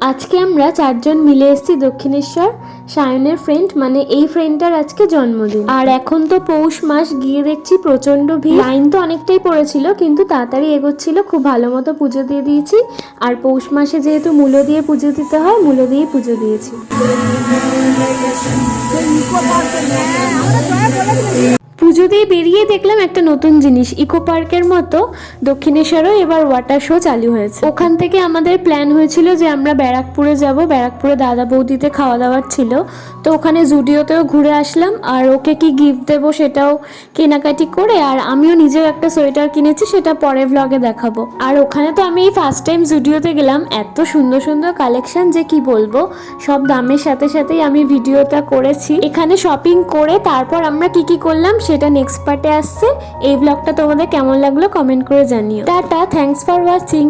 আজকে আমরা চারজন মিলে এসেছি দক্ষিণেশ্বর। সায়নের ফ্রেন্ড, মানে এই ফ্রেন্ডটার আজকে জন্মদিন। আর এখন তো পৌষ মাস, গিয়ে দেখছি প্রচন্ড ভিড়। লাইন তো অনেকটাই পড়েছিল, কিন্তু তাড়াতাড়ি এগোচ্ছিল, খুব ভালো মতো পুজো দিয়ে দিয়েছি। আর পৌষ মাসে যেহেতু মূলো দিয়ে পুজো দিতে হয়, মূলো দিয়ে পুজো দিয়েছি। পুজো দিয়ে বেরিয়ে দেখলাম একটা নতুন জিনিস, ইকো পার্কের মতো দক্ষিণেশ্বরেও এবার ওয়াটার শো চালু হয়েছে। ওখান থেকে আমাদের প্ল্যান হয়েছিল যে আমরা ব্যারাকপুরে যাব, ব্যারাকপুরে দাদা বৌদিতে খাওয়া দাওয়ার ছিল। তো ওখানে জুডিওতেও ঘুরে আসলাম, আর ওকে কি গিফট দেবো সেটাও কেনাকাটি করে, আর আমিও নিজেও একটা সোয়েটার কিনেছি, সেটা পরে ভ্লগে দেখাবো। আর ওখানে তো আমি এই ফার্স্ট টাইম জুডিওতে গেলাম, এত সুন্দর সুন্দর কালেকশন যে কি বলবো। সব দামের সাথে সাথেই আমি ভিডিওটা করেছি। এখানে শপিং করে তারপর আমরা কি কি করলাম সেটা নেক্সট পার্টে আসছে। এই ব্লগটা তোমাদের কেমন লাগলো কমেন্ট করে জানিও। Tata, thanks for watching.